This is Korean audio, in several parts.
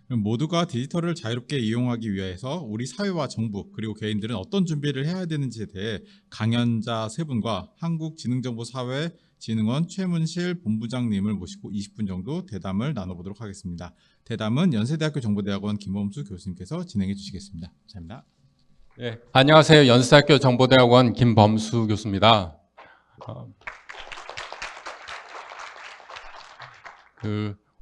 모두가 디지털을 자유롭게 이용하기 위해서 우리 사회와 정부 그리고 개인들은 어떤 준비를 해야 되는지에 대해 강연자 세 분과 한국지능정보사회진흥원 최문실 본부장님을 모시고 20분 정도 대담을 나눠보도록 하겠습니다. 대담은 연세대학교 정보대학원 김범수 교수님께서 진행해 주시겠습니다. 감사합니다. 네, 안녕하세요. 연세대학교 정보대학원 김범수 교수입니다.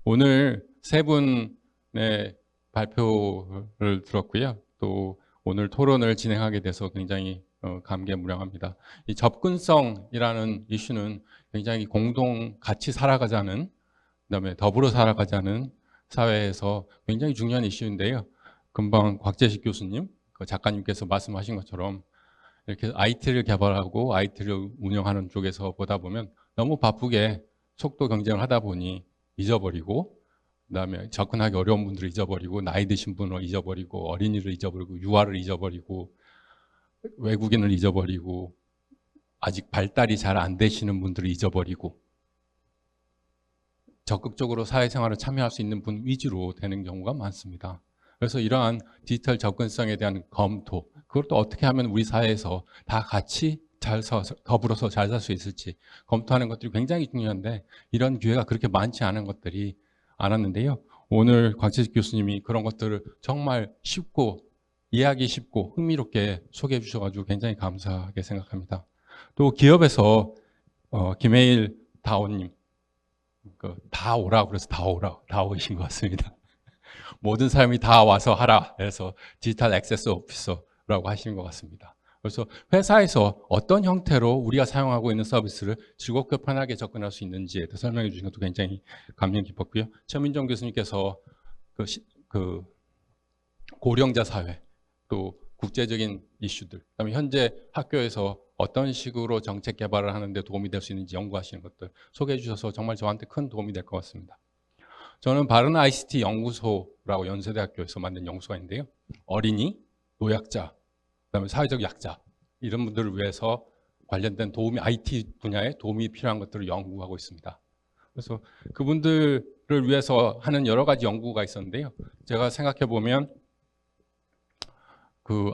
오늘 세 분의 발표를 들었고요. 또 오늘 토론을 진행하게 돼서 굉장히 감개무량합니다. 이 접근성이라는 이슈는 굉장히 공동 같이 살아가자는, 그다음에 더불어 살아가자는 사회에서 굉장히 중요한 이슈인데요. 금방 곽재식 교수님, 작가님께서 말씀하신 것처럼 이렇게 IT를 개발하고 IT를 운영하는 쪽에서 보다 보면 너무 바쁘게 속도 경쟁을 하다 보니 잊어버리고, 그다음에 접근하기 어려운 분들을 잊어버리고, 나이 드신 분을 잊어버리고, 어린이를 잊어버리고, 유아를 잊어버리고, 외국인을 잊어버리고, 아직 발달이 잘 안 되시는 분들을 잊어버리고, 적극적으로 사회생활에 참여할 수 있는 분 위주로 되는 경우가 많습니다. 그래서 이러한 디지털 접근성에 대한 검토, 그것도 어떻게 하면 우리 사회에서 다 같이 더불어서 잘 살 수 있을지 검토하는 것들이 굉장히 중요한데, 이런 기회가 그렇게 많지 않은 것들이 않았는데요. 오늘 곽재식 교수님이 그런 것들을 정말 쉽고 이해하기 쉽고 흥미롭게 소개해 주셔가지고 굉장히 감사하게 생각합니다. 또 기업에서 김해일 다오님, 다 오라 그래서 다 오신 것 같습니다. 모든 사람이 다 와서 하라 해서 디지털 액세스 오피서라고 하시는 것 같습니다. 그래서 회사에서 어떤 형태로 우리가 사용하고 있는 서비스를 즐겁게 편하게 접근할 수 있는지에 대해 설명해 주신 것도 굉장히 감명 깊었고요. 최민정 교수님께서 고령자 사회, 또 국제적인 이슈들, 그다음에 현재 학교에서 어떤 식으로 정책 개발을 하는데 도움이 될 수 있는지 연구하시는 것들 소개해 주셔서 정말 저한테 큰 도움이 될 것 같습니다. 저는 바른 ICT 연구소라고 연세대학교에서 만든 연구소가 있는데요. 어린이, 노약자, 그다음에 사회적 약자, 이런 분들을 위해서 관련된 도움이, IT 분야에 도움이 필요한 것들을 연구하고 있습니다. 그래서 그분들을 위해서 하는 여러 가지 연구가 있었는데요. 제가 생각해 보면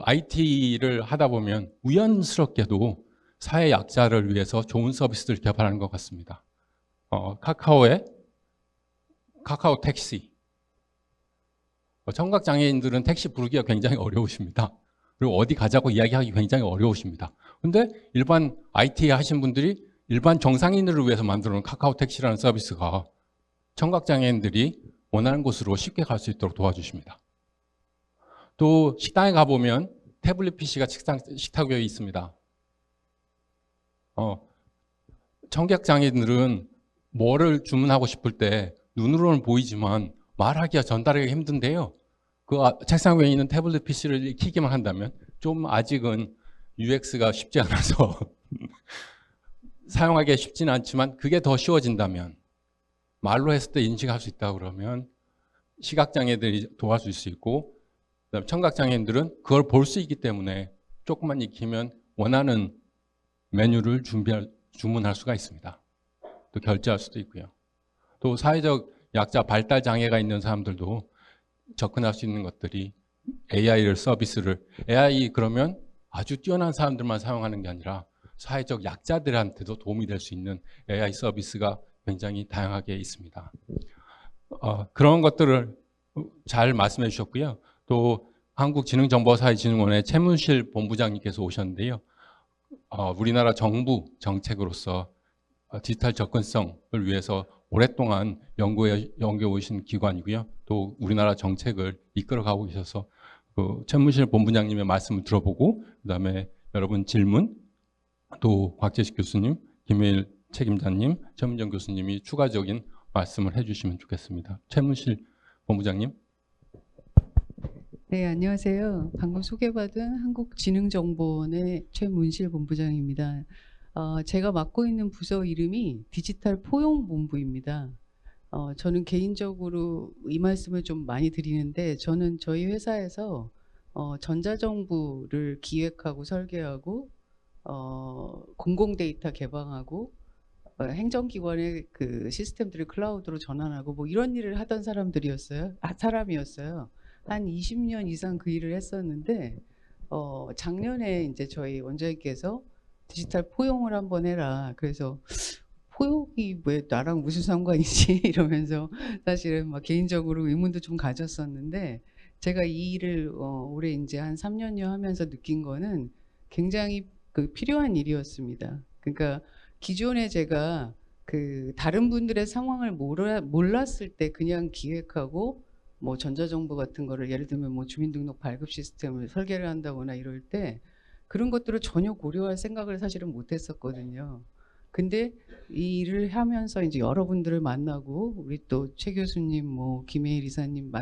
IT를 하다 보면 우연스럽게도 사회 약자를 위해서 좋은 서비스를 개발하는 것 같습니다. 카카오 택시. 청각장애인들은 택시 부르기가 굉장히 어려우십니다. 그리고 어디 가자고 이야기하기 굉장히 어려우십니다. 근데 일반 IT 하신 분들이 일반 정상인들을 위해서 만들어 놓은 카카오 택시라는 서비스가 청각장애인들이 원하는 곳으로 쉽게 갈 수 있도록 도와주십니다. 또 식당에 가보면 태블릿 PC가 식탁 위에 있습니다. 청각장애인들은 뭐를 주문하고 싶을 때 눈으로는 보이지만 말하기가 전달하기가 힘든데요. 책상 위에 있는 태블릿 PC를 켜기만 한다면 좀 아직은 UX가 쉽지 않아서 사용하기가 쉽지는 않지만 그게 더 쉬워진다면, 말로 했을 때 인식할 수 있다 그러면 시각장애들이 도와줄 수 있고, 그다음에 청각장애인들은 그걸 볼 수 있기 때문에 조금만 익히면 원하는 메뉴를 주문할 수가 있습니다. 또 결제할 수도 있고요. 또 사회적 약자, 발달 장애가 있는 사람들도 접근할 수 있는 것들이 AI 그러면 아주 뛰어난 사람들만 사용하는 게 아니라 사회적 약자들한테도 도움이 될 수 있는 AI 서비스가 굉장히 다양하게 있습니다. 그런 것들을 잘 말씀해 주셨고요. 또 한국지능정보사회진흥원의 최문실 본부장님께서 오셨는데요. 우리나라 정부 정책으로서 디지털 접근성을 위해서 오랫동안 연구해 오신 기관이고요. 또 우리나라 정책을 이끌어가고 계셔서 최문실 본부장님의 말씀을 들어보고, 그다음에 여러분 질문, 또 곽재식 교수님, 김혜일 책임자님, 최문정 교수님이 추가적인 말씀을 해주시면 좋겠습니다. 최문실 본부장님. 네, 안녕하세요. 방금 소개받은 한국지능정보원의 최문실 본부장입니다. 제가 맡고 있는 부서 이름이 디지털 포용본부입니다. 저는 개인적으로 이 말씀을 좀 많이 드리는데, 저는 저희 회사에서 전자정부를 기획하고 설계하고 공공데이터 개방하고 행정기관의 그 시스템들을 클라우드로 전환하고 뭐 이런 일을 하던 사람이었어요. 한 20년 이상 그 일을 했었는데 작년에 이제 저희 원장님께서 디지털 포용을 한번 해라. 그래서 포용이 왜 나랑 무슨 상관이지? 이러면서 사실은 막 개인적으로 의문도 좀 가졌었는데 제가 이 일을 올해 이제 한 3년여 하면서 느낀 거는 굉장히 그 필요한 일이었습니다. 그러니까 기존에 제가 그 다른 분들의 상황을 몰랐을 때 그냥 기획하고 뭐 전자정보 같은 거를 예를 들면 뭐 주민등록 발급 시스템을 설계를 한다거나 이럴 때 그런 것들을 전혀 고려할 생각을 사실은 못 했었거든요. 근데 이 일을 하면서 이제 여러분들을 만나고 우리 또 최 교수님 뭐 김혜일 이사님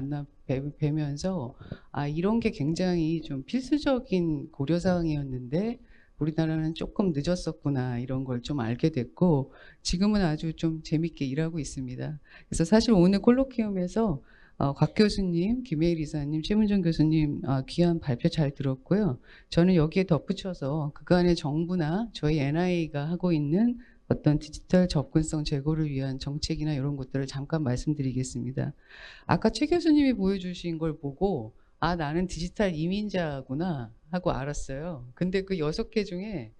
뵈면서 아 이런 게 굉장히 좀 필수적인 고려사항이었는데 우리나라는 조금 늦었었구나 이런 걸 좀 알게 됐고 지금은 아주 좀 재밌게 일하고 있습니다. 그래서 사실 오늘 콜로키움에서 곽 교수님, 김혜일 이사님, 최문정 교수님 귀한 발표 잘 들었고요. 저는 여기에 덧붙여서 그간의 정부나 저희 NIA가 하고 있는 어떤 디지털 접근성 제고를 위한 정책이나 이런 것들을 잠깐 말씀드리겠습니다. 아까 최 교수님이 보여주신 걸 보고 아 나는 디지털 이민자구나 하고 알았어요. 근데 그 6개 중에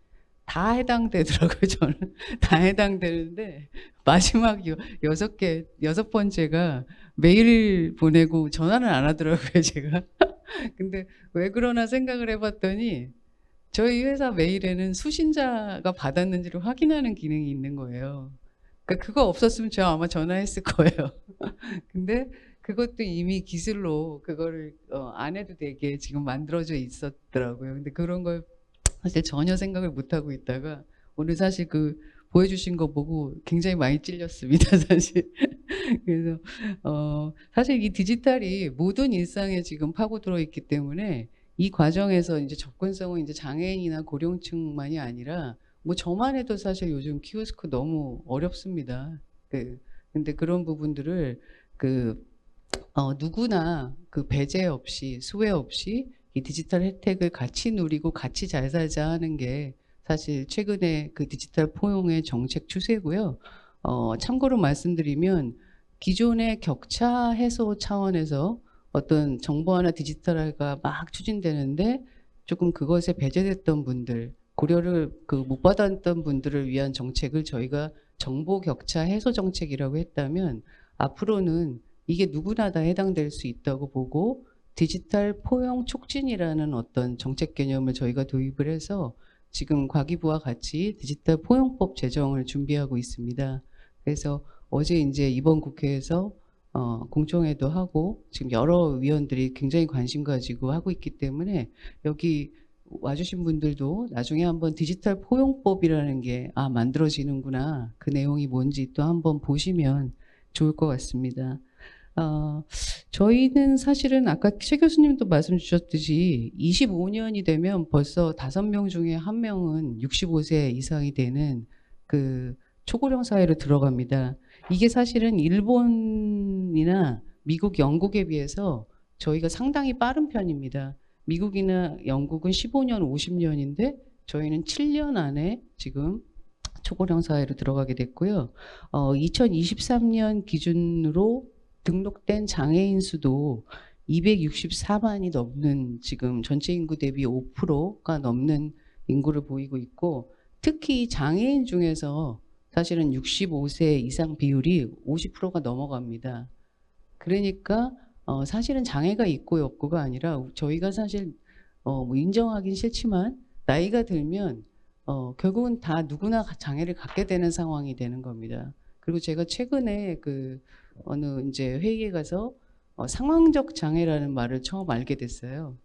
다 해당되더라고요. 저는 다 해당되는데 마지막 6 번째가 메일 보내고 전화를 안 하더라고요. 제가. 근데 왜 그러나 생각을 해봤더니 저희 회사 메일에는 수신자가 받았는지를 확인하는 기능이 있는 거예요. 그러니까 그거 없었으면 저 아마 전화했을 거예요. 근데 그것도 이미 기술로 그거를 안 해도 되게 지금 만들어져 있었더라고요. 근데 그런 걸 사실 전혀 생각을 못 하고 있다가 오늘 사실 그 보여주신 거 보고 굉장히 많이 찔렸습니다. 사실. 그래서 사실 이 디지털이 모든 일상에 지금 파고들어 있기 때문에 이 과정에서 이제 접근성은 이제 장애인이나 고령층만이 아니라 뭐 저만 해도 사실 요즘 키오스크 너무 어렵습니다. 근데 그런 부분들을 누구나 그 배제 없이 수혜 없이 이 디지털 혜택을 같이 누리고 같이 잘 살자 하는 게 사실 최근에 그 디지털 포용의 정책 추세고요. 참고로 말씀드리면 기존의 격차 해소 차원에서 어떤 정보화나 디지털화가 막 추진되는데 조금 그것에 배제됐던 분들, 고려를 못 받았던 분들을 위한 정책을 저희가 정보 격차 해소 정책이라고 했다면 앞으로는 이게 누구나 다 해당될 수 있다고 보고 디지털 포용 촉진이라는 어떤 정책 개념을 저희가 도입을 해서 지금 과기부와 같이 디지털 포용법 제정을 준비하고 있습니다. 그래서 어제 이제 이번 국회에서 공청회도 하고 지금 여러 위원들이 굉장히 관심 가지고 하고 있기 때문에 여기 와주신 분들도 나중에 한번 디지털 포용법이라는 게 만들어지는구나 그 내용이 뭔지 또 한번 보시면 좋을 것 같습니다. 저희는 사실은 아까 최 교수님도 말씀 주셨듯이 25년이 되면 벌써 5명 중에 1명은 65세 이상이 되는 그 초고령 사회로 들어갑니다. 이게 사실은 일본이나 미국, 영국에 비해서 저희가 상당히 빠른 편입니다. 미국이나 영국은 15년, 50년인데 저희는 7년 안에 지금 초고령 사회로 들어가게 됐고요. 2023년 기준으로 등록된 장애인 수도 264만이 넘는 지금 전체 인구 대비 5%가 넘는 인구를 보이고 있고 특히 장애인 중에서 사실은 65세 이상 비율이 50%가 넘어갑니다. 그러니까 사실은 장애가 있고 없고가 아니라 저희가 사실 뭐 인정하긴 싫지만 나이가 들면 결국은 다 누구나 장애를 갖게 되는 상황이 되는 겁니다. 그리고 제가 최근에 어느 이제 회의에 가서 상황적 장애라는 말을 처음 알게 됐어요.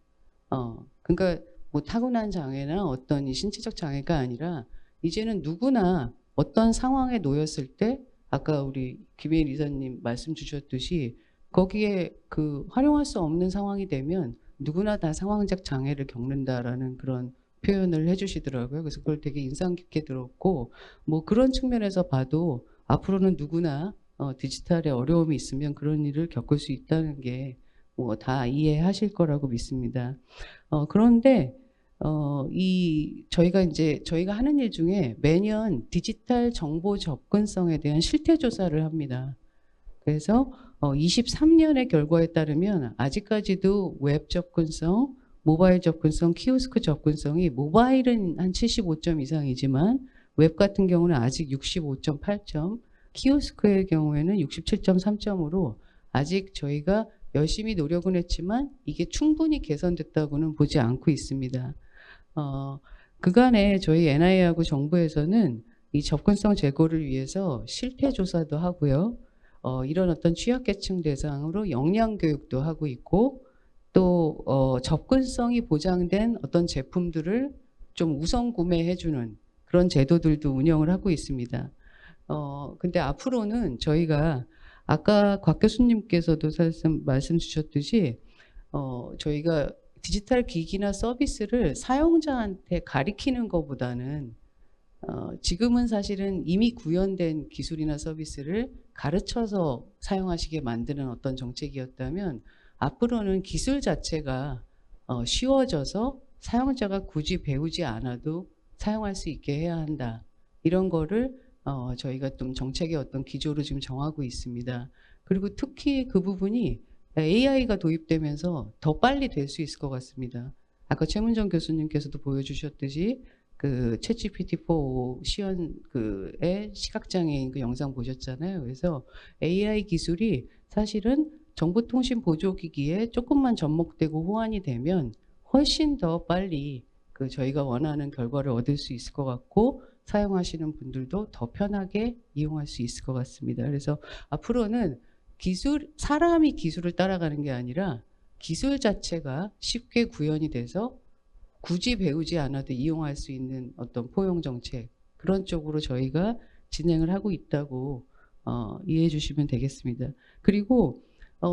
그러니까 뭐 타고난 장애나 어떤 이 신체적 장애가 아니라 이제는 누구나 어떤 상황에 놓였을 때 아까 우리 김혜일 이사님 말씀 주셨듯이 거기에 활용할 수 없는 상황이 되면 누구나 다 상황적 장애를 겪는다라는 그런 표현을 해주시더라고요. 그래서 그걸 되게 인상 깊게 들었고 뭐 그런 측면에서 봐도 앞으로는 누구나 디지털에 어려움이 있으면 그런 일을 겪을 수 있다는 게 뭐 다 이해하실 거라고 믿습니다. 그런데 저희가 하는 일 중에 매년 디지털 정보 접근성에 대한 실태 조사를 합니다. 그래서 23년의 결과에 따르면 아직까지도 웹 접근성, 모바일 접근성, 키오스크 접근성이 모바일은 한 75점 이상이지만 웹 같은 경우는 아직 65.8점, 키오스크의 경우에는 67.3점으로 아직 저희가 열심히 노력은 했지만 이게 충분히 개선됐다고는 보지 않고 있습니다. 그간에 저희 NI하고 정부에서는 이 접근성 제고를 위해서 실태 조사도 하고요. 이런 어떤 취약계층 대상으로 역량 교육도 하고 있고 또 접근성이 보장된 어떤 제품들을 좀 우선 구매해주는 그런 제도들도 운영을 하고 있습니다. 근데 앞으로는 저희가 아까 곽 교수님께서도 말씀 주셨듯이 저희가 디지털 기기나 서비스를 사용자한테 가리키는 것보다는 지금은 사실은 이미 구현된 기술이나 서비스를 가르쳐서 사용하시게 만드는 어떤 정책이었다면 앞으로는 기술 자체가 쉬워져서 사용자가 굳이 배우지 않아도 사용할 수 있게 해야 한다. 이런 거를 저희가 좀 정책의 어떤 기조로 지금 정하고 있습니다. 그리고 특히 그 부분이 AI가 도입되면서 더 빨리 될 수 있을 것 같습니다. 아까 최문정 교수님께서도 보여주셨듯이 그 챗GPT-4 시연의 시각장애인 그 영상 보셨잖아요. 그래서 AI 기술이 사실은 정보통신보조기기에 조금만 접목되고 호환이 되면 훨씬 더 빨리 그 저희가 원하는 결과를 얻을 수 있을 것 같고 사용하시는 분들도 더 편하게 이용할 수 있을 것 같습니다. 그래서 앞으로는 사람이 기술을 따라가는 게 아니라 기술 자체가 쉽게 구현이 돼서 굳이 배우지 않아도 이용할 수 있는 어떤 포용 정책 그런 쪽으로 저희가 진행을 하고 있다고 이해해 주시면 되겠습니다. 그리고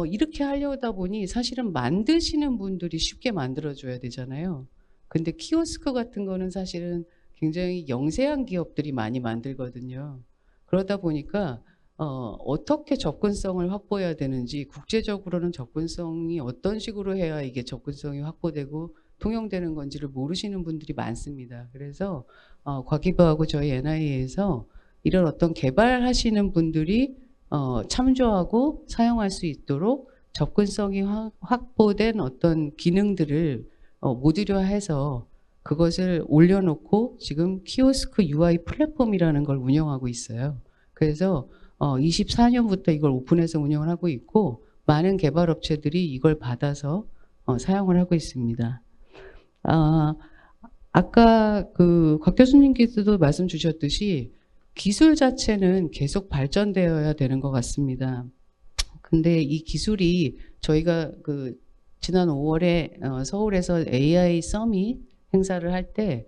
이렇게 하려다 보니 사실은 만드시는 분들이 쉽게 만들어줘야 되잖아요. 근데 키오스크 같은 거는 사실은 굉장히 영세한 기업들이 많이 만들거든요. 그러다 보니까 어떻게 접근성을 확보해야 되는지 국제적으로는 접근성이 어떤 식으로 해야 이게 접근성이 확보되고 통용되는 건지를 모르시는 분들이 많습니다. 그래서 과기부하고 저희 NI에서 이런 어떤 개발하시는 분들이 참조하고 사용할 수 있도록 접근성이 확보된 어떤 기능들을 모듈화해서 그것을 올려놓고 지금 키오스크 UI 플랫폼이라는 걸 운영하고 있어요. 그래서 24년부터 이걸 오픈해서 운영을 하고 있고 많은 개발 업체들이 이걸 받아서 사용을 하고 있습니다. 아까 그 곽 교수님께서도 말씀 주셨듯이 기술 자체는 계속 발전되어야 되는 것 같습니다. 근데 이 기술이 저희가 그 지난 5월에 서울에서 AI 서밋 행사를 할 때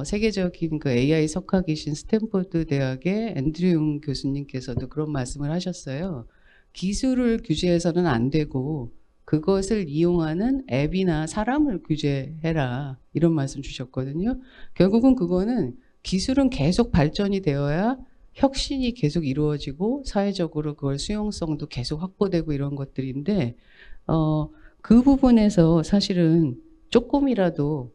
세계적인 그 AI 석학이신 스탠포드 대학의 앤드류 융 교수님께서도 그런 말씀을 하셨어요. 기술을 규제해서는 안 되고 그것을 이용하는 앱이나 사람을 규제해라 이런 말씀 주셨거든요. 결국은 그거는 기술은 계속 발전이 되어야 혁신이 계속 이루어지고 사회적으로 그걸 수용성도 계속 확보되고 이런 것들인데 그 부분에서 사실은 조금이라도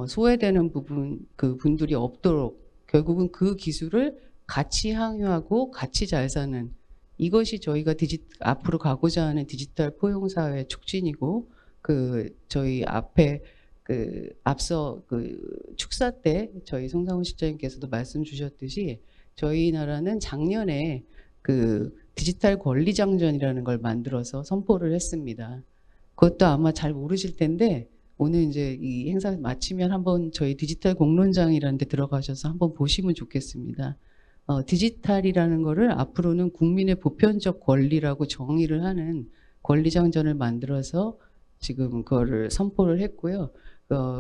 소외되는 부분 그 분들이 없도록 결국은 그 기술을 같이 항유하고 같이 잘 사는 이것이 저희가 앞으로 가고자 하는 디지털 포용사회 촉진이고 그 저희 앞에 그 앞서 그 축사 때 저희 송상훈 실장님께서도 말씀 주셨듯이 저희 나라는 작년에 그 디지털 권리장전이라는 걸 만들어서 선포를 했습니다. 그것도 아마 잘 모르실 텐데 오늘 이제 이 행사 마치면 한번 저희 디지털 공론장이라는 데 들어가셔서 한번 보시면 좋겠습니다. 디지털이라는 거를 앞으로는 국민의 보편적 권리라고 정의를 하는 권리장전을 만들어서 지금 그거를 선포를 했고요.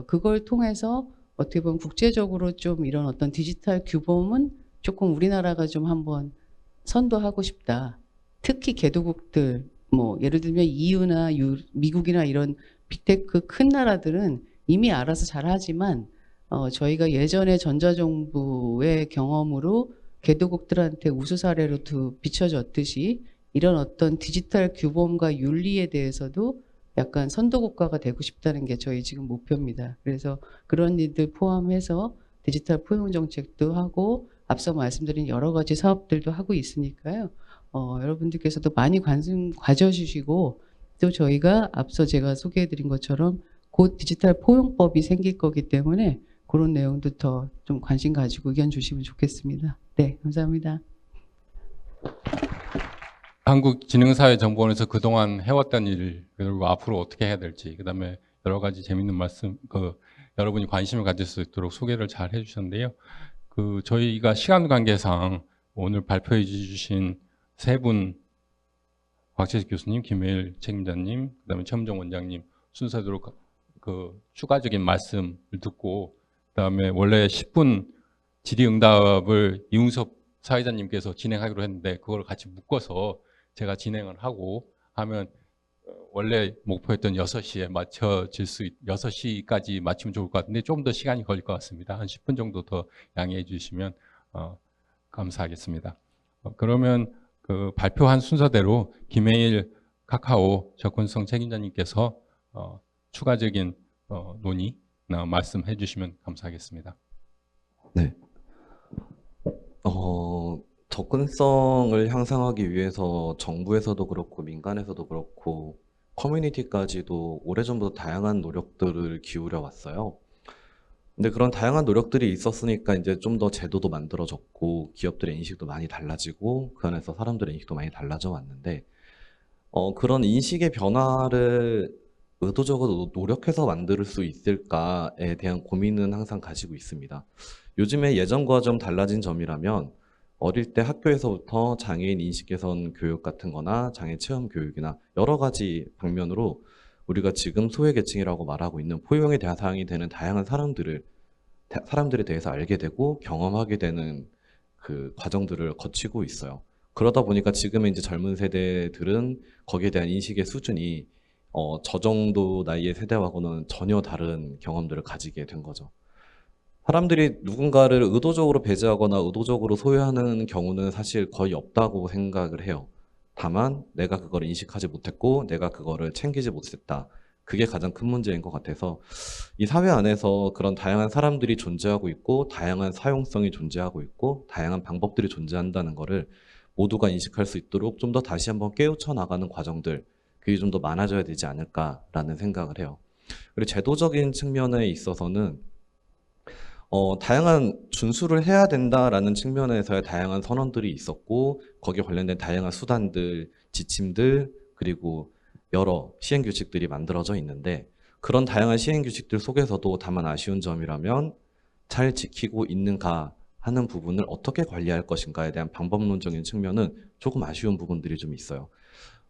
그걸 통해서 어떻게 보면 국제적으로 좀 이런 어떤 디지털 규범은 조금 우리나라가 좀 한번 선도하고 싶다. 특히 개도국들, 뭐 예를 들면 EU나 미국이나 이런 빅테크 큰 나라들은 이미 알아서 잘하지만 저희가 예전에 전자정부의 경험으로 개도국들한테 우수 사례로 비춰졌듯이 이런 어떤 디지털 규범과 윤리에 대해서도 약간 선도국가가 되고 싶다는 게 저희 지금 목표입니다. 그래서 그런 일들 포함해서 디지털 포용 정책도 하고 앞서 말씀드린 여러 가지 사업들도 하고 있으니까요. 여러분들께서도 많이 관심 가져주시고 또 저희가 앞서 제가 소개해드린 것처럼 곧 디지털 포용법이 생길 거기 때문에 그런 내용도 더 좀 관심 가지고 의견 주시면 좋겠습니다. 네, 감사합니다. 한국지능사회정보원에서 그동안 해왔던 일, 그리고 앞으로 어떻게 해야 될지, 그 다음에 여러 가지 재밌는 말씀, 여러분이 관심을 가질 수 있도록 소개를 잘 해주셨는데요. 저희가 시간 관계상 오늘 발표해 주신 세 분, 박재식 교수님, 김혜일 책임자님, 그 다음에 최문정 원장님 순서대로 추가적인 말씀을 듣고, 그 다음에 원래 10분 질의응답을 이웅섭 사회자님께서 진행하기로 했는데 그걸 같이 묶어서 제가 진행을 하고 하면 원래 목표했던 6시에 맞춰질 6시까지 맞추면 좋을 것 같은데 좀 더 시간이 걸릴 것 같습니다. 한 10분 정도 더 양해해 주시면 감사하겠습니다. 그러면 발표한 순서대로 김혜일 카카오 접근성 책임자님께서 추가적인 논의나 말씀해 주시면 감사하겠습니다. 네. 접근성을 향상하기 위해서 정부에서도 그렇고 민간에서도 그렇고 커뮤니티까지도 오래전부터 다양한 노력들을 기울여 왔어요. 근데 그런 다양한 노력들이 있었으니까 이제 좀 더 제도도 만들어졌고 기업들의 인식도 많이 달라지고 그 안에서 사람들의 인식도 많이 달라져 왔는데 그런 인식의 변화를 의도적으로 노력해서 만들 수 있을까에 대한 고민은 항상 가지고 있습니다. 요즘에 예전과 좀 달라진 점이라면 어릴 때 학교에서부터 장애인 인식 개선 교육 같은 거나 장애 체험 교육이나 여러 가지 방면으로 우리가 지금 소외계층이라고 말하고 있는 포용의 대상이 되는 다양한 사람들에 대해서 알게 되고 경험하게 되는 그 과정들을 거치고 있어요. 그러다 보니까 지금의 이제 젊은 세대들은 거기에 대한 인식의 수준이 저 정도 나이의 세대하고는 전혀 다른 경험들을 가지게 된 거죠. 사람들이 누군가를 의도적으로 배제하거나 의도적으로 소외하는 경우는 사실 거의 없다고 생각을 해요. 다만 내가 그걸 인식하지 못했고 내가 그거를 챙기지 못했다. 그게 가장 큰 문제인 것 같아서 이 사회 안에서 그런 다양한 사람들이 존재하고 있고 다양한 사용성이 존재하고 있고 다양한 방법들이 존재한다는 거를 모두가 인식할 수 있도록 좀 더 다시 한번 깨우쳐 나가는 과정들, 그게 좀 더 많아져야 되지 않을까라는 생각을 해요. 그리고 제도적인 측면에 있어서는 다양한 준수를 해야 된다라는 측면에서의 다양한 선언들이 있었고 거기에 관련된 다양한 수단들, 지침들 그리고 여러 시행규칙들이 만들어져 있는데 그런 다양한 시행규칙들 속에서도 다만 아쉬운 점이라면 잘 지키고 있는가 하는 부분을 어떻게 관리할 것인가에 대한 방법론적인 측면은 조금 아쉬운 부분들이 좀 있어요.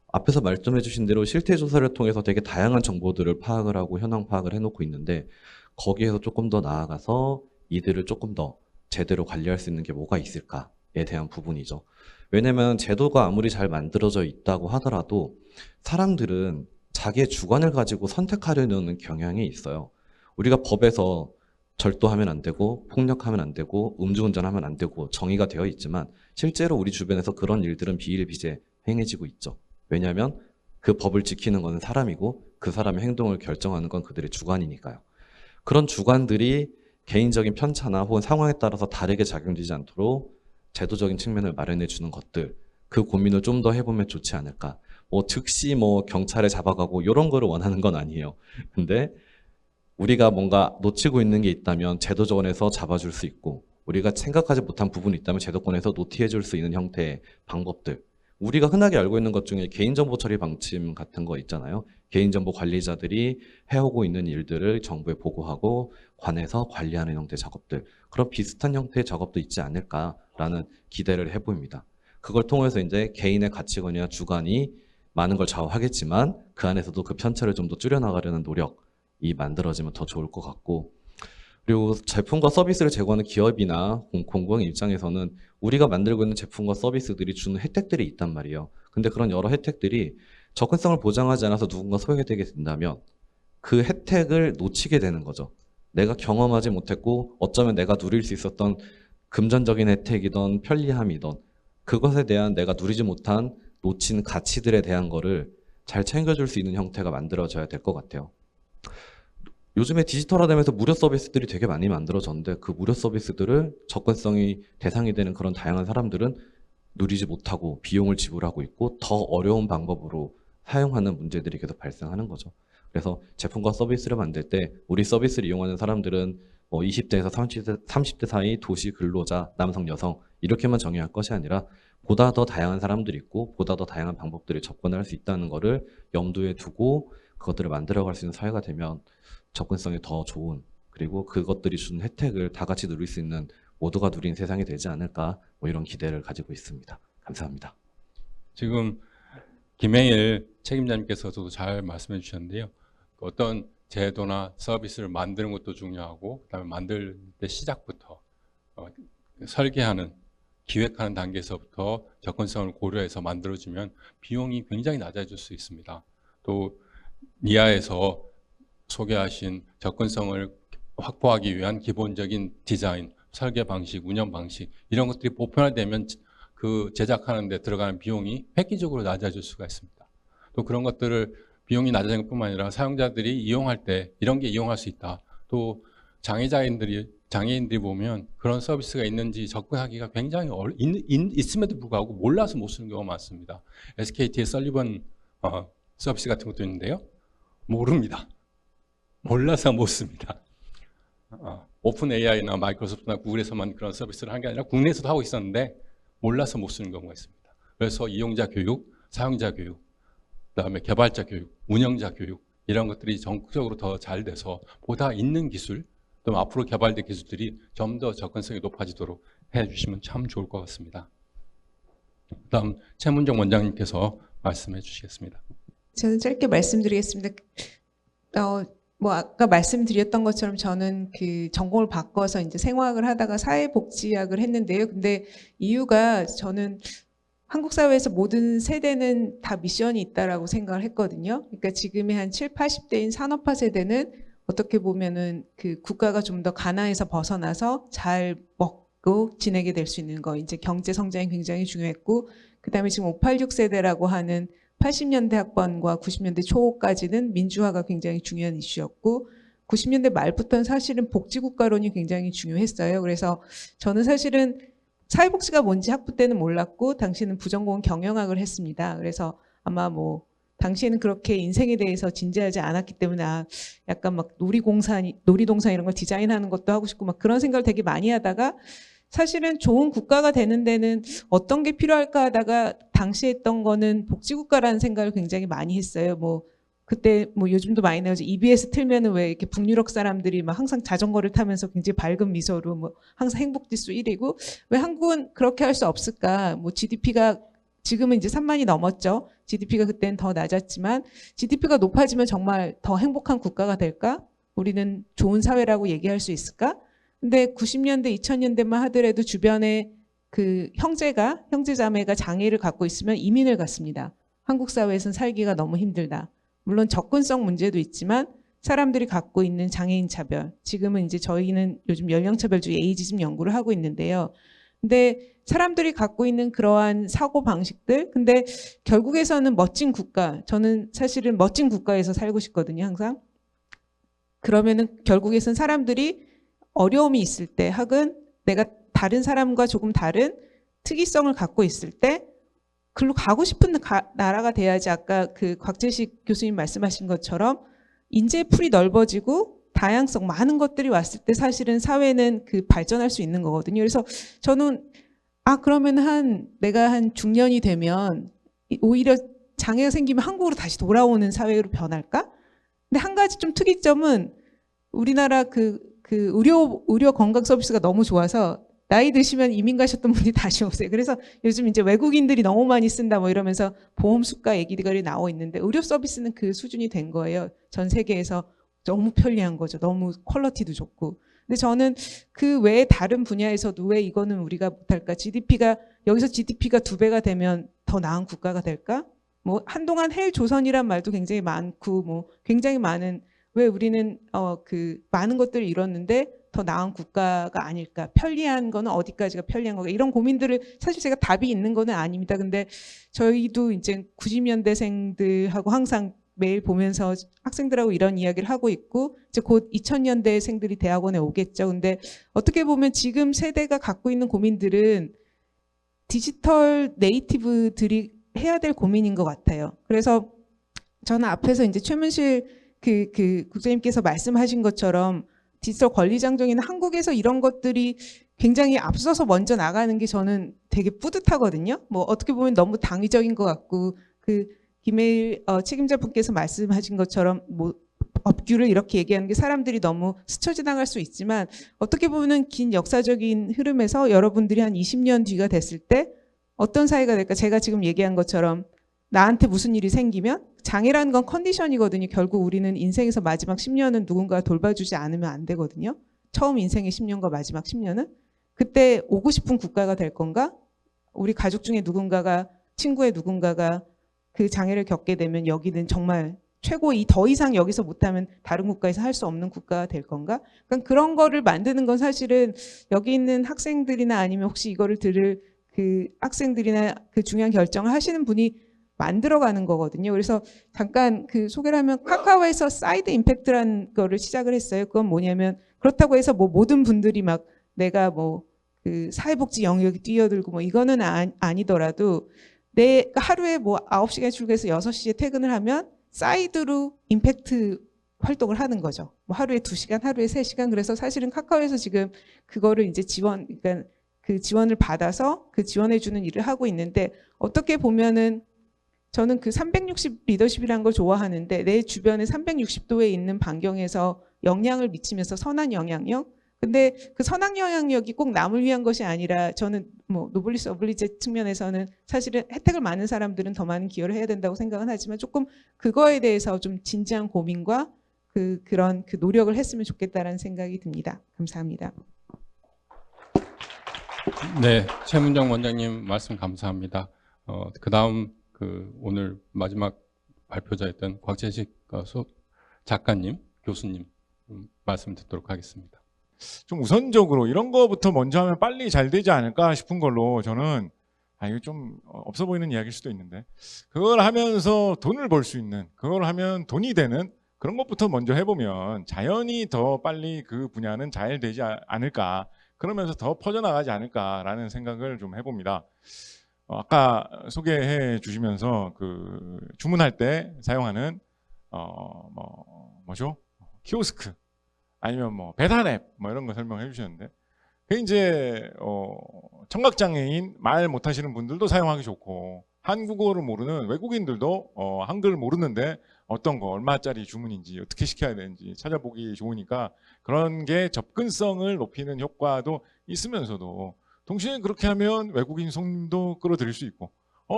앞에서 말씀해 주신 대로 실태조사를 통해서 되게 다양한 정보들을 파악을 하고 현황 파악을 해놓고 있는데 거기에서 조금 더 나아가서 이들을 조금 더 제대로 관리할 수 있는 게 뭐가 있을까에 대한 부분이죠. 왜냐면 제도가 아무리 잘 만들어져 있다고 하더라도 사람들은 자기의 주관을 가지고 선택하려는 경향이 있어요. 우리가 법에서 절도하면 안 되고 폭력하면 안 되고 음주운전하면 안 되고 정의가 되어 있지만 실제로 우리 주변에서 그런 일들은 비일비재 행해지고 있죠. 왜냐하면 그 법을 지키는 것은 사람이고 그 사람의 행동을 결정하는 건 그들의 주관이니까요. 그런 주관들이 개인적인 편차나 혹은 상황에 따라서 다르게 작용되지 않도록 제도적인 측면을 마련해 주는 것들, 그 고민을 좀 더 해보면 좋지 않을까. 즉시 경찰에 잡아가고 이런 거를 원하는 건 아니에요. 근데 우리가 뭔가 놓치고 있는 게 있다면 제도권에서 잡아줄 수 있고 우리가 생각하지 못한 부분이 있다면 제도권에서 노티해 줄 수 있는 형태의 방법들, 우리가 흔하게 알고 있는 것 중에 개인정보 처리 방침 같은 거 있잖아요. 개인정보 관리자들이 해오고 있는 일들을 정부에 보고하고 관해서 관리하는 형태의 작업들, 그런 비슷한 형태의 작업도 있지 않을까라는 기대를 해보입니다. 그걸 통해서 이제 개인의 가치관이나 주관이 많은 걸 좌우하겠지만 그 안에서도 그 편차를 좀 더 줄여나가려는 노력이 만들어지면 더 좋을 것 같고, 그리고 제품과 서비스를 제공하는 기업이나 공공 입장에서는 우리가 만들고 있는 제품과 서비스들이 주는 혜택들이 있단 말이에요. 근데 그런 여러 혜택들이 접근성을 보장하지 않아서 누군가 소외되게 된다면 그 혜택을 놓치게 되는 거죠. 내가 경험하지 못했고 어쩌면 내가 누릴 수 있었던 금전적인 혜택이든 편리함이든 그것에 대한 내가 누리지 못한 놓친 가치들에 대한 거를 잘 챙겨줄 수 있는 형태가 만들어져야 될 것 같아요. 요즘에 디지털화되면서 무료 서비스들이 되게 많이 만들어졌는데 그 무료 서비스들을 접근성이 대상이 되는 그런 다양한 사람들은 누리지 못하고 비용을 지불하고 있고 더 어려운 방법으로 사용하는 문제들이 계속 발생하는 거죠. 그래서 제품과 서비스를 만들 때 우리 서비스를 이용하는 사람들은 20대에서 30대 사이 도시 근로자, 남성, 여성 이렇게만 정의할 것이 아니라 보다 더 다양한 사람들이 있고 보다 더 다양한 방법들을 접근할 수 있다는 것을 염두에 두고 그것들을 만들어갈 수 있는 사회가 되면 접근성이 더 좋은, 그리고 그것들이 주는 혜택을 다 같이 누릴 수 있는, 모두가 누린 세상이 되지 않을까, 이런 기대를 가지고 있습니다. 감사합니다. 지금 김행일 책임자님께서도 잘 말씀해 주셨는데요. 어떤 제도나 서비스를 만드는 것도 중요하고 그다음에 만들 때 시작부터 설계하는, 기획하는 단계에서부터 접근성을 고려해서 만들어주면 비용이 굉장히 낮아질 수 있습니다. 또 니아에서 소개하신 접근성을 확보하기 위한 기본적인 디자인, 설계 방식, 운영 방식 이런 것들이 보편화되면 그 제작하는 데 들어가는 비용이 획기적으로 낮아질 수가 있습니다. 또 그런 것들을 비용이 낮아지는 것뿐만 아니라 사용자들이 이용할 때 이런 게 이용할 수 있다. 또 장애인들이 보면 그런 서비스가 있는지 접근하기가 굉장히 있음에도 불구하고 몰라서 못 쓰는 경우가 많습니다. SKT의 설리번 서비스 같은 것도 있는데요. 모릅니다. 몰라서 못 씁니다. 오픈 AI나 마이크로소프트나 구글에서만 그런 서비스를 하는 게 아니라 국내에서도 하고 있었는데 몰라서 못 쓰는 경우가 있습니다. 그래서 이용자 교육, 사용자 교육, 그다음에 개발자 교육, 운영자 교육 이런 것들이 전국적으로 더 잘 돼서 보다 있는 기술, 또 앞으로 개발될 기술들이 좀 더 접근성이 높아지도록 해주시면 참 좋을 것 같습니다. 그다음 최문정 원장님께서 말씀해 주시겠습니다. 저는 짧게 말씀드리겠습니다. 아까 말씀드렸던 것처럼 저는 그 전공을 바꿔서 이제 생화학을 하다가 사회복지학을 했는데요. 근데 이유가 저는 한국 사회에서 모든 세대는 다 미션이 있다라고 생각을 했거든요. 그러니까 지금의 한 7, 80대인 산업화 세대는 어떻게 보면은 그 국가가 좀 더 가난에서 벗어나서 잘 먹고 지내게 될 수 있는 거, 이제 경제 성장이 굉장히 중요했고, 그다음에 지금 586 세대라고 하는 80년대 학번과 90년대 초까지는 민주화가 굉장히 중요한 이슈였고 90년대 말부터는 사실은 복지국가론이 굉장히 중요했어요. 그래서 저는 사실은 사회복지가 뭔지 학부 때는 몰랐고 당시에는 부전공은 경영학을 했습니다. 그래서 아마 당시에는 그렇게 인생에 대해서 진지하지 않았기 때문에 약간 막 놀이동산 이런 걸 디자인하는 것도 하고 싶고 막 그런 생각을 되게 많이 하다가 사실은 좋은 국가가 되는 데는 어떤 게 필요할까 하다가 당시 했던 거는 복지국가라는 생각을 굉장히 많이 했어요. 그때 요즘도 많이 나오죠. EBS 틀면은 왜 이렇게 북유럽 사람들이 막 항상 자전거를 타면서 굉장히 밝은 미소로 항상 행복지수 1위고 왜 한국은 그렇게 할 수 없을까? GDP가 지금은 이제 3만이 넘었죠. GDP가 그때는 더 낮았지만 GDP가 높아지면 정말 더 행복한 국가가 될까? 우리는 좋은 사회라고 얘기할 수 있을까? 근데 90년대, 2000년대만 하더라도 주변에 그 형제자매가 장애를 갖고 있으면 이민을 갔습니다. 한국 사회에서는 살기가 너무 힘들다. 물론 접근성 문제도 있지만 사람들이 갖고 있는 장애인 차별. 지금은 이제 저희는 요즘 연령차별주의 에이지즘 연구를 하고 있는데요. 근데 사람들이 갖고 있는 그러한 사고 방식들, 근데 결국에서는 멋진 국가, 저는 사실은 멋진 국가에서 살고 싶거든요, 항상. 그러면은 결국에선 사람들이 어려움이 있을 때, 혹은 내가 다른 사람과 조금 다른 특이성을 갖고 있을 때 글로 가고 싶은 나라가 돼야지 아까 그 곽재식 교수님 말씀하신 것처럼 인재의 풀이 넓어지고 다양성 많은 것들이 왔을 때 사실은 사회는 그 발전할 수 있는 거거든요. 그래서 저는 그러면 내가 한 중년이 되면 오히려 장애가 생기면 한국으로 다시 돌아오는 사회로 변할까? 근데 한 가지 좀 특이점은 우리나라 그 의료 건강 서비스가 너무 좋아서 나이 드시면 이민 가셨던 분이 다시 오세요. 그래서 요즘 이제 외국인들이 너무 많이 쓴다 이러면서 보험 수가 얘기들이 나오고 있는데 의료 서비스는 그 수준이 된 거예요. 전 세계에서 너무 편리한 거죠. 너무 퀄리티도 좋고. 근데 저는 그 외에 다른 분야에서도 왜 이거는 우리가 못할까? 여기서 GDP가 2배가 되면 더 나은 국가가 될까? 한동안 헬조선이란 말도 굉장히 많고 굉장히 많은, 왜 우리는 많은 것들을 잃었는데 더 나은 국가가 아닐까? 편리한 거는 어디까지가 편리한 거가? 이런 고민들을 사실 제가 답이 있는 거는 아닙니다. 근데 저희도 이제 90년대생들하고 항상 매일 보면서 학생들하고 이런 이야기를 하고 있고 이제 곧 2000년대생들이 대학원에 오겠죠. 근데 어떻게 보면 지금 세대가 갖고 있는 고민들은 디지털 네이티브들이 해야 될 고민인 것 같아요. 그래서 저는 앞에서 이제 최문실 국장님께서 말씀하신 것처럼 디지털 권리장정이나 한국에서 이런 것들이 굉장히 앞서서 먼저 나가는 게 저는 되게 뿌듯하거든요. 뭐 어떻게 보면 너무 당위적인 것 같고 김혜일 책임자분께서 말씀하신 것처럼 뭐 법규를 이렇게 얘기하는 게 사람들이 너무 스쳐 지나갈 수 있지만 어떻게 보면 긴 역사적인 흐름에서 여러분들이 한 20년 뒤가 됐을 때 어떤 사회가 될까? 제가 지금 얘기한 것처럼 나한테 무슨 일이 생기면 장애라는 건 컨디션이거든요. 결국 우리는 인생에서 마지막 10년은 누군가 돌봐주지 않으면 안 되거든요. 처음 인생의 10년과 마지막 10년은. 그때 오고 싶은 국가가 될 건가? 우리 가족 중에 누군가가 친구의 누군가가 그 장애를 겪게 되면 여기는 정말 최고 더 이상 여기서 못하면 다른 국가에서 할 수 없는 국가가 될 건가? 그러니까 그런 거를 만드는 건 사실은 여기 있는 학생들이나 아니면 혹시 이거를 들을 그 학생들이나 그 중요한 결정을 하시는 분이 만들어가는 거거든요. 그래서 잠깐 그 소개를 하면 카카오에서 사이드 임팩트라는 거를 시작을 했어요. 그건 뭐냐면 그렇다고 해서 뭐 모든 분들이 막 내가 뭐 그 사회복지 영역에 뛰어들고 뭐 이거는 아니더라도 내 하루에 뭐 9시간 출근해서 6시에 퇴근을 하면 사이드로 임팩트 활동을 하는 거죠. 뭐 하루에 2시간, 하루에 3시간. 그래서 사실은 카카오에서 지금 그거를 이제 그러니까 그 지원을 받아서 그 지원해주는 일을 하고 있는데 어떻게 보면은 저는 그 360 리더십이라는 걸 좋아하는데 내 주변에 360도에 있는 반경에서 영향을 미치면서 선한 영향력. 근데 그 선한 영향력이 꼭 남을 위한 것이 아니라 저는 뭐 노블리스 어블리제 측면에서는 사실은 혜택을 많은 사람들은 더 많은 기여를 해야 된다고 생각은 하지만 조금 그거에 대해서 좀 진지한 고민과 그런 노력을 했으면 좋겠다라는 생각이 듭니다. 감사합니다. 네, 최문정 원장님 말씀 감사합니다. 그다음 오늘 마지막 발표자였던 곽재식 작가님, 교수님 말씀 듣도록 하겠습니다. 좀 우선적으로 이런 거부터 먼저 하면 빨리 잘 되지 않을까 싶은 걸로 저는 이거 좀 없어 보이는 이야기일 수도 있는데 그걸 하면서 돈을 벌 수 있는 그걸 하면 돈이 되는 그런 것부터 먼저 해보면 자연히 더 빨리 그 분야는 잘 되지 않을까 그러면서 더 퍼져나가지 않을까라는 생각을 좀 해봅니다. 아까 소개해 주시면서 그 주문할 때 사용하는 뭐죠? 키오스크 아니면 뭐 배달 앱 뭐 이런 거 설명해 주셨는데 그게 이제 청각장애인 말 못하시는 분들도 사용하기 좋고 한국어를 모르는 외국인들도 한글을 모르는데 어떤 거 얼마짜리 주문인지 어떻게 시켜야 되는지 찾아보기 좋으니까 그런 게 접근성을 높이는 효과도 있으면서도 동시에 그렇게 하면 외국인 손님도 끌어들일 수 있고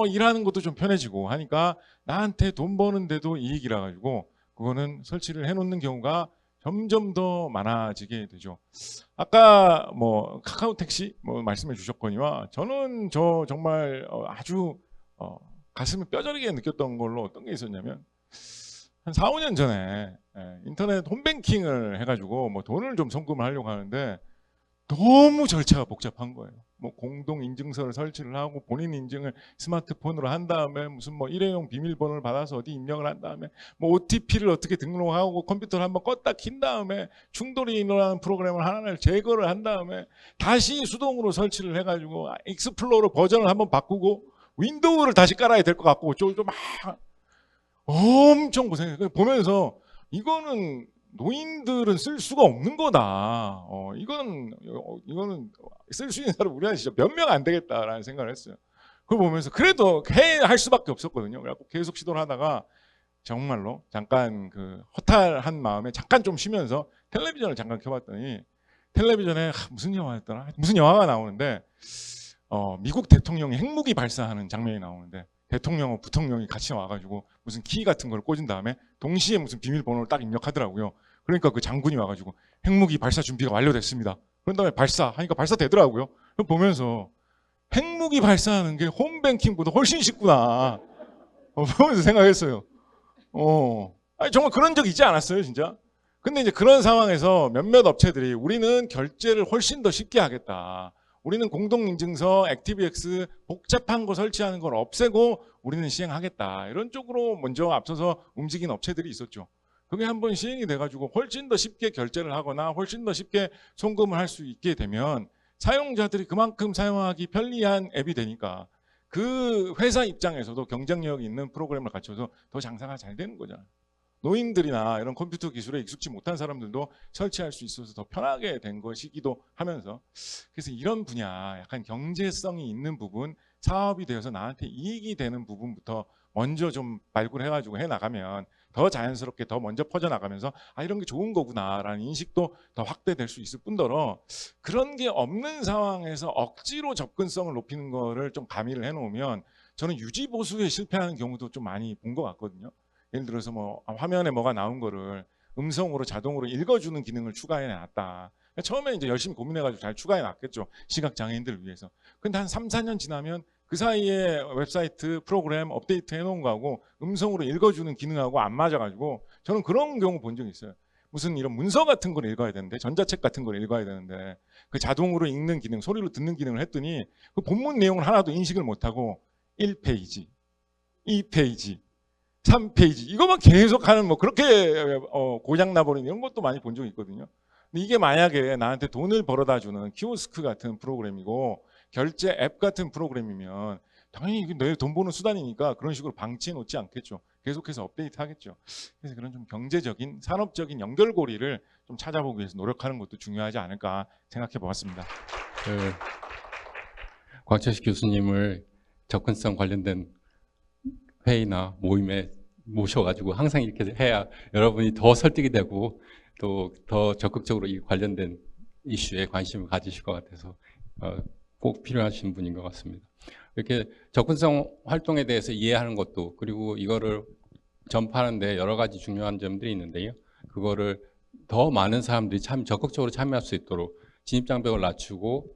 일하는 것도 좀 편해지고 하니까 나한테 돈 버는데도 이익이라 가지고 그거는 설치를 해놓는 경우가 점점 더 많아지게 되죠. 아까 뭐 카카오 택시 뭐 말씀해 주셨거니와 저는 정말 아주 가슴을 뼈저리게 느꼈던 걸로 어떤 게 있었냐면 한 4, 5년 전에 인터넷 홈뱅킹을 해가지고 뭐 돈을 좀 송금을 하려고 하는데 너무 절차가 복잡한 거예요. 뭐 공동 인증서를 설치를 하고 본인 인증을 스마트폰으로 한 다음에 무슨 뭐 일회용 비밀번호를 받아서 어디 입력을 한 다음에 뭐 OTP를 어떻게 등록하고 컴퓨터를 한번 껐다 킨 다음에 충돌이 일어나는 프로그램을 하나를 제거를 한 다음에 다시 수동으로 설치를 해가지고 익스플로러 버전을 한번 바꾸고 윈도우를 다시 깔아야 될 것 같고 좀 막 엄청 고생해요. 보면서 이거는 노인들은 쓸 수가 없는 거다. 이거는 쓸 수 있는 사람 우리나라에 진짜 몇 명 안 되겠다라는 생각을 했어요. 그걸 보면서 그래도 할 수밖에 없었거든요. 그래갖고 계속 시도를 하다가 정말로 잠깐 그 허탈한 마음에 잠깐 좀 쉬면서 텔레비전을 잠깐 켜봤더니 텔레비전에 무슨 영화였더라? 무슨 영화가 나오는데 미국 대통령이 핵무기 발사하는 장면이 나오는데 대통령하고 부통령이 같이 와가지고 무슨 키 같은 걸 꽂은 다음에 동시에 무슨 비밀번호를 딱 입력하더라고요. 그러니까 그 장군이 와가지고 핵무기 발사 준비가 완료됐습니다. 그런 다음에 발사하니까 발사되더라고요. 그럼 보면서 핵무기 발사하는 게 홈뱅킹보다 훨씬 쉽구나. 보면서 생각했어요. 아니, 정말 그런 적 있지 않았어요, 진짜? 근데 이제 그런 상황에서 몇몇 업체들이 우리는 결제를 훨씬 더 쉽게 하겠다. 우리는 공동인증서, 액티브엑스 복잡한 거 설치하는 걸 없애고 우리는 시행하겠다. 이런 쪽으로 먼저 앞서서 움직인 업체들이 있었죠. 그게 한번 시행이 돼가지고 훨씬 더 쉽게 결제를 하거나 훨씬 더 쉽게 송금을 할 수 있게 되면 사용자들이 그만큼 사용하기 편리한 앱이 되니까 그 회사 입장에서도 경쟁력이 있는 프로그램을 갖춰서 더 장사가 잘 되는 거잖아요. 노인들이나 이런 컴퓨터 기술에 익숙지 못한 사람들도 설치할 수 있어서 더 편하게 된 것이기도 하면서, 그래서 이런 분야 약간 경제성이 있는 부분, 사업이 되어서 나한테 이익이 되는 부분부터 먼저 좀 발굴해가지고 해나가면 더 자연스럽게 더 먼저 퍼져나가면서 아 이런 게 좋은 거구나라는 인식도 더 확대될 수 있을 뿐더러, 그런 게 없는 상황에서 억지로 접근성을 높이는 거를 좀 가미를 해놓으면 저는 유지 보수에 실패하는 경우도 좀 많이 본 것 같거든요. 예를 들어서 뭐 화면에 뭐가 나온 거를 음성으로 자동으로 읽어주는 기능을 추가해 놨다. 처음에 이제 열심히 고민해가지고 잘 추가해 놨겠죠. 시각장애인들을 위해서. 근데 한 3, 4년 지나면 그 사이에 웹사이트 프로그램 업데이트 해놓은 거하고 음성으로 읽어주는 기능하고 안 맞아가지고 저는 그런 경우 본 적이 있어요. 무슨 이런 문서 같은 걸 읽어야 되는데, 전자책 같은 걸 읽어야 되는데 그 자동으로 읽는 기능, 소리로 듣는 기능을 했더니 그 본문 내용을 하나도 인식을 못하고 1페이지, 2페이지, 3페이지 이거만 계속 하는 뭐 그렇게 고장 나버리는 이런 것도 많이 본 적이 있거든요. 근데 이게 만약에 나한테 돈을 벌어다 주는 키오스크 같은 프로그램이고 결제 앱 같은 프로그램이면 당연히 이게 내 돈 버는 수단이니까 그런 식으로 방치해 놓지 않겠죠. 계속해서 업데이트 하겠죠. 그래서 그런 좀 경제적인 산업적인 연결고리를 좀 찾아보기 위해서 노력하는 것도 중요하지 않을까 생각해 보았습니다. 곽철식 교수님을 접근성 관련된 회의나 모임에 모셔가지고 항상 이렇게 해야 여러분이 더 설득이 되고 또 더 적극적으로 이 관련된 이슈에 관심을 가지실 것 같아서 꼭 필요하신 분인 것 같습니다. 이렇게 접근성 활동에 대해서 이해하는 것도, 그리고 이거를 전파하는데 여러 가지 중요한 점들이 있는데요. 그거를 더 많은 사람들이 적극적으로 참여할 수 있도록 진입장벽을 낮추고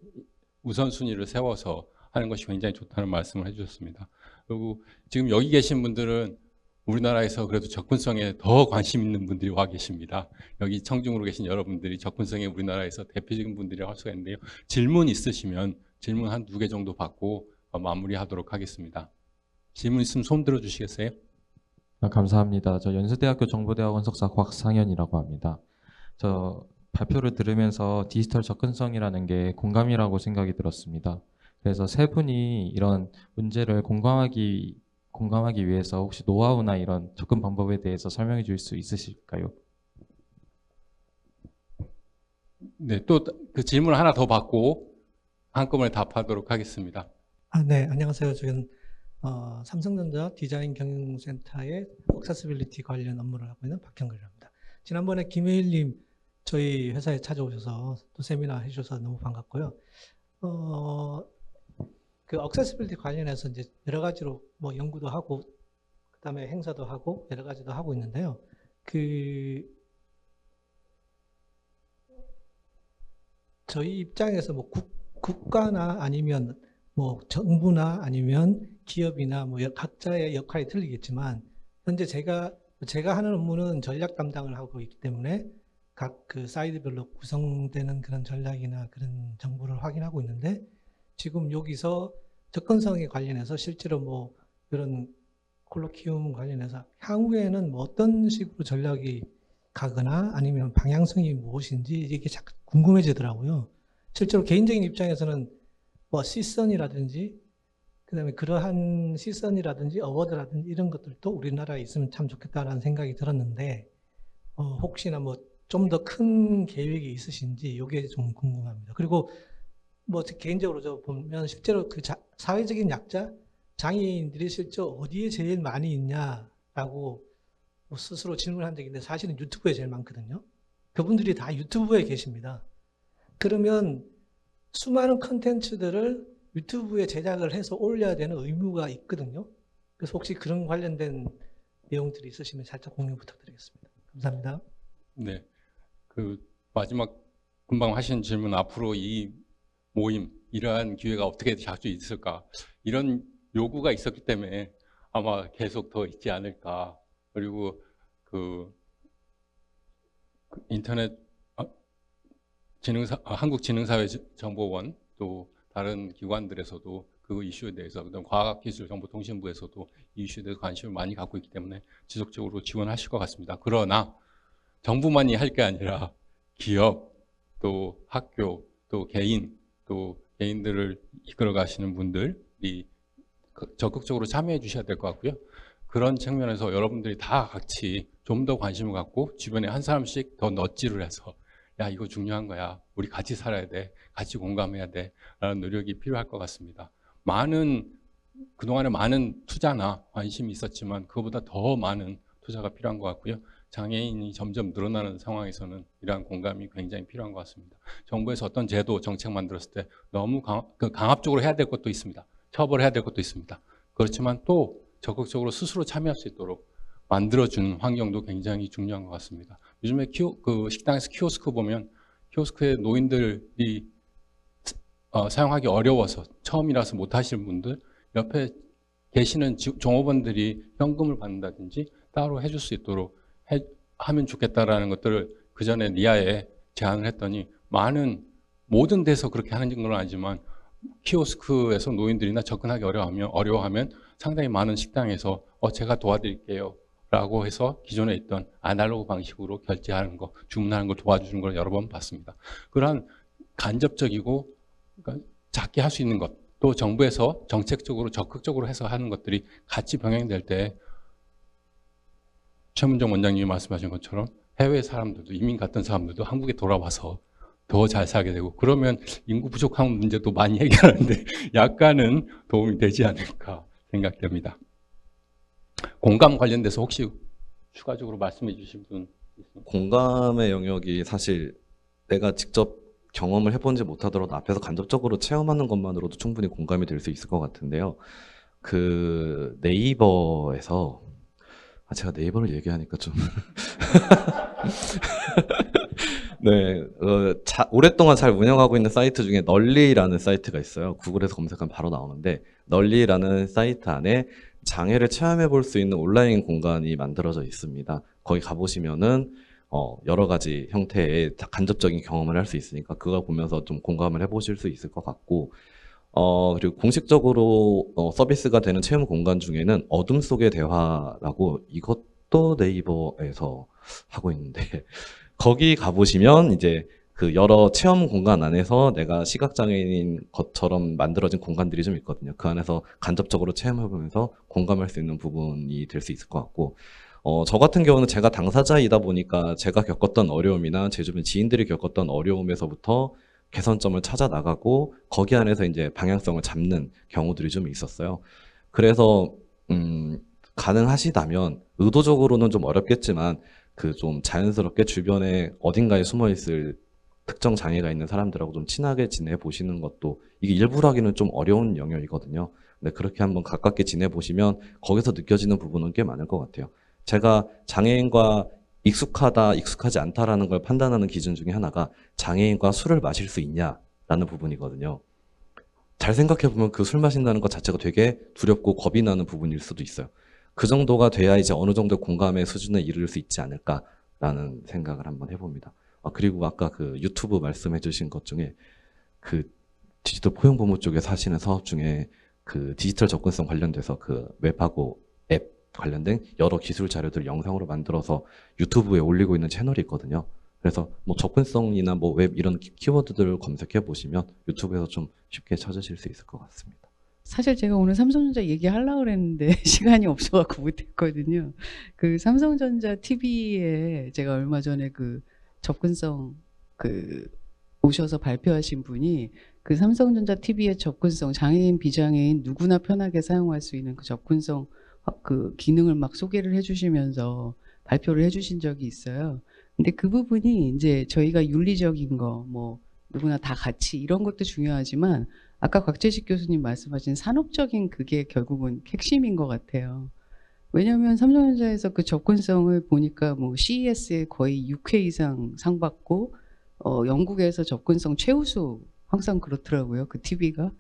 우선순위를 세워서 하는 것이 굉장히 좋다는 말씀을 해주셨습니다. 그리고 지금 여기 계신 분들은 우리나라에서 그래도 접근성에 더 관심 있는 분들이 와 계십니다. 여기 청중으로 계신 여러분들이 접근성에 우리나라에서 대표적인 분들이라고 할 수가 있는데요. 질문 있으시면 질문 한 2개 정도 받고 마무리하도록 하겠습니다. 질문 있으면 손 들어주시겠어요? 감사합니다. 저 연세대학교 정보대학원 석사 곽상현이라고 합니다. 저 발표를 들으면서 디지털 접근성이라는 게 공감이라고 생각이 들었습니다. 그래서 세 분이 이런 문제를 공감하기 위해서 혹시 노하우나 이런 접근 방법에 대해서 설명해 줄 수 있으실까요? 네, 또 그 질문 하나 더 받고 한꺼번에 답하도록 하겠습니다. 네, 안녕하세요. 저는 삼성전자 디자인 경영센터의 액세시빌리티 관련 업무를 하고 있는 박형근입니다. 지난번에 김혜일님 저희 회사에 찾아오셔서 또 세미나 해주셔서 너무 반갑고요. 그 액세시빌리티 관련해서 이제 여러 가지로 뭐 연구도 하고 그다음에 행사도 하고 여러 가지도 하고 있는데요. 그 저희 입장에서 뭐 국가나 아니면 뭐 정부나 아니면 기업이나 뭐 각자의 역할이 틀리겠지만 현재 제가 하는 업무는 전략 담당을 하고 있기 때문에 각 그 사이드별로 구성되는 그런 전략이나 그런 정보를 확인하고 있는데, 지금 여기서 접근성에 관련해서 실제로 뭐 이런 콜로키움 관련해서 향후에는 뭐 어떤 식으로 전략이 가거나 아니면 방향성이 무엇인지 이게 자꾸 궁금해지더라고요. 실제로 개인적인 입장에서는 뭐 시선이라든지 그다음에 그러한 시선이라든지 어워드라든지 이런 것들도 우리나라에 있으면 참 좋겠다라는 생각이 들었는데 혹시나 뭐 좀 더 큰 계획이 있으신지 이게 좀 궁금합니다. 그리고 뭐 개인적으로 저 보면 실제로 그 사회적인 약자 장애인들이 실제 어디에 제일 많이 있냐라고 뭐 스스로 질문한 적이 있는데 사실은 유튜브에 제일 많거든요. 그분들이 다 유튜브에 계십니다. 그러면 수많은 컨텐츠들을 유튜브에 제작을 해서 올려야 되는 의무가 있거든요. 그래서 혹시 그런 관련된 내용들이 있으시면 살짝 공유 부탁드리겠습니다. 감사합니다. 네, 그 마지막 금방 하신 질문, 앞으로 이 모임, 이러한 기회가 어떻게 자주 있을까, 이런 요구가 있었기 때문에 아마 계속 더 있지 않을까. 그리고 그 인터넷 한국지능사회정보원 또 다른 기관들에서도 그 이슈에 대해서, 그다음 과학기술정보통신부에서도 이 이슈에 대해서 관심을 많이 갖고 있기 때문에 지속적으로 지원하실 것 같습니다. 그러나 정부만이 할 게 아니라 기업, 또 학교, 또 개인들을 이끌어 가시는 분들이 적극적으로 참여해 주셔야 될 것 같고요. 그런 측면에서 여러분들이 다 같이 좀 더 관심을 갖고 주변에 한 사람씩 더 넛질을 해서 야, 이거 중요한 거야. 우리 같이 살아야 돼. 같이 공감해야 돼. 라는 노력이 필요할 것 같습니다. 그동안에 많은 투자나 관심이 있었지만 그거보다 더 많은 투자가 필요한 것 같고요. 장애인이 점점 늘어나는 상황에서는 이러한 공감이 굉장히 필요한 것 같습니다. 정부에서 어떤 제도, 정책 만들었을 때 너무 강압적으로 해야 될 것도 있습니다. 처벌해야 될 것도 있습니다. 그렇지만 또 적극적으로 스스로 참여할 수 있도록 만들어주는 환경도 굉장히 중요한 것 같습니다. 요즘에 식당에서 키오스크 보면 키오스크에 노인들이 사용하기 어려워서 처음이라서 못 하시는 분들, 옆에 계시는 종업원들이 현금을 받는다든지 따로 해줄 수 있도록 하면 좋겠다라는 것들을 그 전에 니아에 제안을 했더니 모든 데서 그렇게 하는 건 아니지만 키오스크에서 노인들이나 접근하기 어려워하면 상당히 많은 식당에서 제가 도와드릴게요 라고 해서 기존에 있던 아날로그 방식으로 결제하는 거, 주문하는 걸 도와주는 걸 여러 번 봤습니다. 그러한 간접적이고 그러니까 작게 할 수 있는 것, 또 정부에서 정책적으로 적극적으로 해서 하는 것들이 같이 병행될 때 최문정 원장님이 말씀하신 것처럼 해외 사람들도, 이민 갔던 사람들도 한국에 돌아와서 더 잘 살게 되고, 그러면 인구 부족한 문제도 많이 해결하는데 약간은 도움이 되지 않을까 생각됩니다. 공감 관련돼서 혹시 추가적으로 말씀해 주신 분 있습니까? 공감의 영역이 사실 내가 직접 경험을 해본지 못하더라도 앞에서 간접적으로 체험하는 것만으로도 충분히 공감이 될 수 있을 것 같은데요. 그 네이버에서 제가 네이버를 얘기하니까 좀 네, 오랫동안 잘 운영하고 있는 사이트 중에 널리라는 사이트가 있어요. 구글에서 검색하면 바로 나오는데, 널리라는 사이트 안에 장애를 체험해 볼 수 있는 온라인 공간이 만들어져 있습니다. 거기 가보시면은 여러 가지 형태의 간접적인 경험을 할 수 있으니까 그거 보면서 좀 공감을 해보실 수 있을 것 같고, 그리고 공식적으로 서비스가 되는 체험 공간 중에는 어둠 속의 대화라고, 이것도 네이버에서 하고 있는데 거기 가보시면 이제 그 여러 체험 공간 안에서 내가 시각장애인인 것처럼 만들어진 공간들이 좀 있거든요. 그 안에서 간접적으로 체험해보면서 공감할 수 있는 부분이 될 수 있을 것 같고, 저 같은 경우는 제가 당사자이다 보니까 제가 겪었던 어려움이나 제 주변 지인들이 겪었던 어려움에서부터 개선점을 찾아 나가고 거기 안에서 이제 방향성을 잡는 경우들이 좀 있었어요. 그래서 가능하시다면, 의도적으로는 좀 어렵겠지만 그 좀 자연스럽게 주변에 어딘가에 숨어 있을 특정 장애가 있는 사람들하고 좀 친하게 지내보시는 것도, 이게 일부러 하기는 좀 어려운 영역이거든요. 근데 그렇게 한번 가깝게 지내보시면 거기서 느껴지는 부분은 꽤 많을 것 같아요. 제가 장애인과 익숙하다, 익숙하지 않다라는 걸 판단하는 기준 중에 하나가 장애인과 술을 마실 수 있냐라는 부분이거든요. 잘 생각해보면 그 술 마신다는 것 자체가 되게 두렵고 겁이 나는 부분일 수도 있어요. 그 정도가 돼야 이제 어느 정도 공감의 수준에 이를 수 있지 않을까라는 생각을 한번 해봅니다. 그리고 아까 그 유튜브 말씀해 주신 것 중에 그 디지털 포용부무 쪽에서 하시는 사업 중에 그 디지털 접근성 관련돼서 그 웹하고 앱 관련된 여러 기술 자료들 영상으로 만들어서 유튜브에 올리고 있는 채널이 있거든요. 그래서 뭐 접근성이나 뭐 웹 이런 키워드들을 검색해 보시면 유튜브에서 좀 쉽게 찾으실 수 있을 것 같습니다. 사실 제가 오늘 삼성전자 얘기하려고 그랬는데 시간이 없어갖고 못했거든요. 그 삼성전자 TV에 제가 얼마 전에 그 접근성 오셔서 발표하신 분이 그 삼성전자 TV의 접근성, 장애인, 비장애인 누구나 편하게 사용할 수 있는 그 접근성 그 기능을 막 소개를 해주시면서 발표를 해주신 적이 있어요. 근데 그 부분이 이제 저희가 윤리적인 거, 뭐 누구나 다 같이 이런 것도 중요하지만 아까 곽재식 교수님 말씀하신 산업적인 그게 결국은 핵심인 것 같아요. 왜냐하면 삼성전자에서 그 접근성을 보니까 뭐 CES에 거의 6회 이상 상 받고 영국에서 접근성 최우수 항상 그렇더라고요. 그 TV가.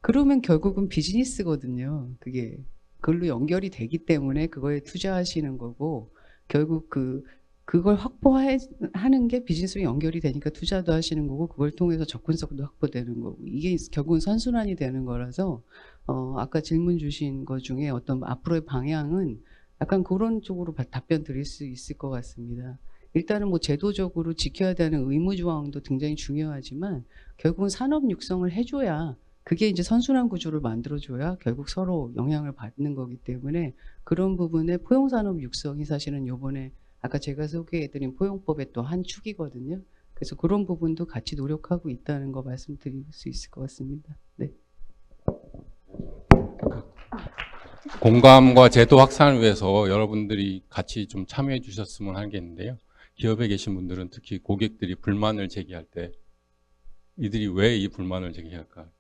그러면 결국은 비즈니스거든요. 그게 그걸로 연결이 되기 때문에 그거에 투자하시는 거고, 결국 그 그걸 확보하는 게 비즈니스로 연결이 되니까 투자도 하시는 거고 그걸 통해서 접근성도 확보되는 거고 이게 결국은 선순환이 되는 거라서 아까 질문 주신 것 중에 어떤 앞으로의 방향은 약간 그런 쪽으로 답변 드릴 수 있을 것 같습니다. 일단은 뭐 제도적으로 지켜야 되는 의무조항도 굉장히 중요하지만 결국은 산업 육성을 해줘야 그게 이제 선순환 구조를 만들어줘야 결국 서로 영향을 받는 거기 때문에 그런 부분에 포용산업 육성이 사실은 요번에 아까 제가 소개해드린 포용법의 또 한 축이거든요. 그래서 그런 부분도 같이 노력하고 있다는 거 말씀드릴 수 있을 것 같습니다. 네. 공감과 제도 확산을 위해서 여러분들이 같이 좀 참여해 주셨으면 하는 게 있는데요. 기업에 계신 분들은 특히 고객들이 불만을 제기할 때 이들이 왜 이 불만을 제기할까?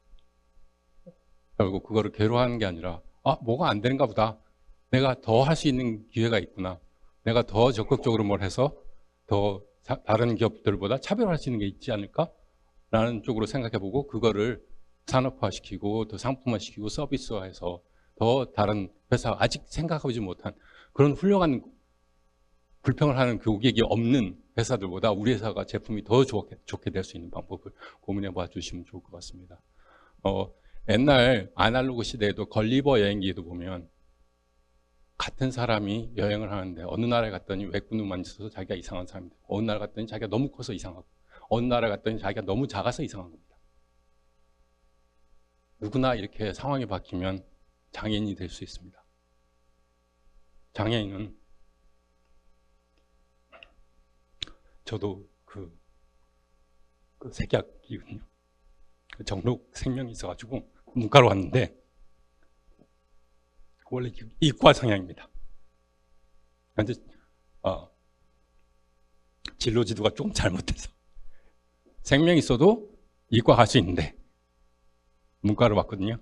결국 그거를 괴로워하는 게 아니라 뭐가 안 되는가 보다. 내가 더 할 수 있는 기회가 있구나. 내가 더 적극적으로 뭘 해서 더 다른 기업들보다 차별화할 수 있는 게 있지 않을까? 라는 쪽으로 생각해보고 그거를 산업화시키고 더 상품화시키고 서비스화해서 더 다른 회사 아직 생각해보지 못한 그런 훌륭한 불평을 하는 고객이 없는 회사들보다 우리 회사가 제품이 더 좋게 될 수 있는 방법을 고민해 봐 주시면 좋을 것 같습니다. 옛날 아날로그 시대에도 걸리버 여행기에도 보면 같은 사람이 여행을 하는데 어느 나라에 갔더니 외국인만 있어서 자기가 이상한 사람이 되고 어느 나라 갔더니 자기가 너무 커서 이상하고 어느 나라 갔더니 자기가 너무 작아서 이상한 겁니다. 누구나 이렇게 상황이 바뀌면 장애인이 될 수 있습니다. 장애인은 저도 그 색약이거든요. 정록 생명이 있어가지고 문과로 왔는데 원래 이과 성향입니다. 근데 진로 지도가 조금 잘못돼서 생명이 있어도 이과 갈 수 있는데 문과로 왔거든요.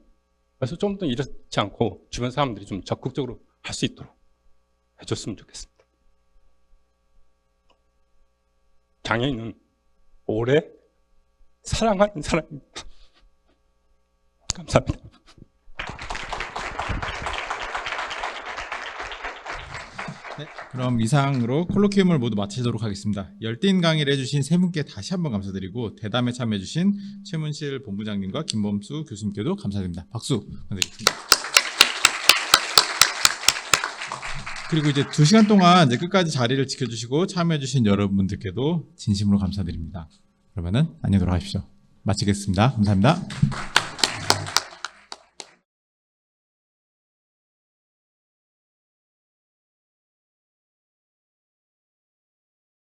그래서 좀 더 이렇지 않고 주변 사람들이 좀 적극적으로 할 수 있도록 해줬으면 좋겠습니다. 장애인은 오래 사랑하는 사람입니다. 감사합니다. 네, 그럼 이상으로 콜로퀴움을 모두 마치도록 하겠습니다. 열띤 강의를 해주신 세 분께 다시 한번 감사드리고 대담에 참여해주신 최문실 본부장님과 김범수 교수님께도 감사드립니다. 박수 부탁드리겠습니다. 그리고 이제 2시간 동안 이제 끝까지 자리를 지켜주시고 참여해주신 여러분들께도 진심으로 감사드립니다. 그러면은 안녕히 돌아가십시오. 마치겠습니다. 감사합니다.